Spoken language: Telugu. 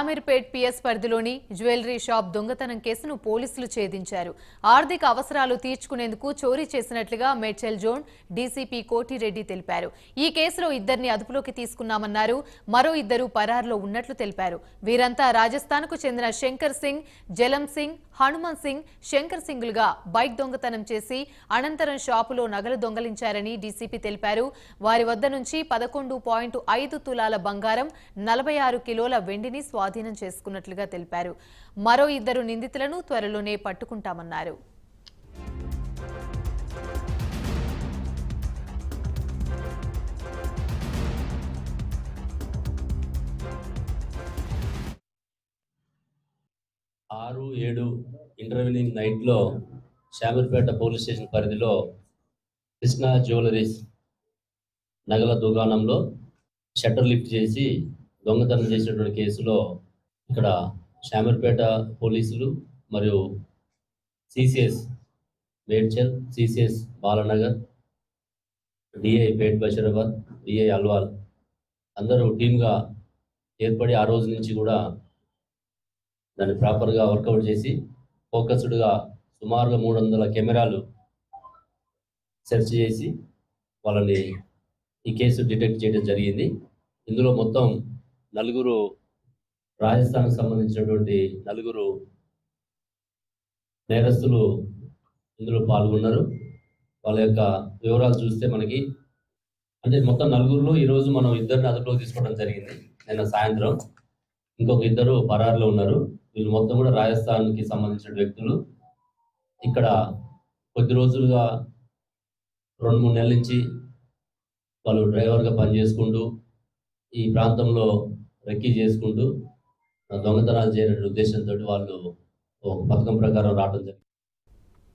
అమీర్పేట్ పిఎస్ పరిధిలోని జ్యువెలరీ షాప్ దొంగతనం కేసును పోలీసులు ఛేదించారు. ఆర్థిక అవసరాలు తీర్చుకునేందుకు చోరీ చేసినట్లుగా మేడ్చల్ జోన్ డీసీపీ కోటిరెడ్డి తెలిపారు. ఈ కేసులో ఇద్దరిని అదుపులోకి తీసుకున్నామన్నారు. మరో ఇద్దరు పరారులో ఉన్నట్లు తెలిపారు. వీరంతా రాజస్థాన్కు చెందిన శంకర్ సింగ్, జలం సింగ్, హనుమన్ సింగ్, శంకర్ సింగ్లుగా బైక్ దొంగతనం చేసి అనంతరం షాపులో నగలు దొంగలించారని డీసీపీ తెలిపారు. వారి వద్ద నుంచి 11.5 తులాల బంగారం, 46 కిలోల వెండిని స్వాధీనం చేసుకున్నట్లుగా తెలిపారు. మరో ఇద్దరు నిందితులను త్వరలోనే పట్టుకుంటామన్నారు. ఆరు 7 ఇంటర్వ్యూనింగ్ నైట్లో శామీర్పేట పోలీస్ స్టేషన్ పరిధిలో కృష్ణ జ్యువెలరీస్ నగల దుకాణంలో షట్టర్ లిఫ్ట్ చేసి దొంగతనం చేసినటువంటి కేసులో ఇక్కడ శామీర్పేట పోలీసులు మరియు CCS Medchal, CCS Balanagar, DI Pet Basheerabad, DI Alwal అందరూ టీమ్గా ఏర్పడి ఆ రోజు నుంచి కూడా దాన్ని ప్రాపర్గా వర్కౌట్ చేసి ఫోకస్డ్గా సుమారుగా 300 కెమెరాలు సెర్చ్ చేసి వాళ్ళని ఈ కేసు డిటెక్ట్ చేయడం జరిగింది. ఇందులో మొత్తం 4 రాజస్థాన్కి సంబంధించినటువంటి 4 నేరస్తులు ఇందులో పాల్గొన్నారు. వాళ్ళ యొక్క వివరాలు చూస్తే మనకి అంటే మొత్తం 4లో ఈరోజు మనం ఇద్దరిని అదుపులోకి తీసుకోవడం జరిగింది. నిన్న సాయంత్రం ఇంకొక 2 పరారులో ఉన్నారు. వీళ్ళు మొత్తం కూడా రాజస్థాన్కి సంబంధించిన వ్యక్తులు. ఇక్కడ కొద్ది రోజులుగా 2-3 నెలల నుంచి వాళ్ళు డ్రైవర్గా పనిచేసుకుంటూ ఈ ప్రాంతంలో రెక్కీ చేసుకుంటూ దొంగతనాలు చేయనటువంటి ఉద్దేశంతో వాళ్ళు ఒక పథకం ప్రకారం రావడం జరిగింది.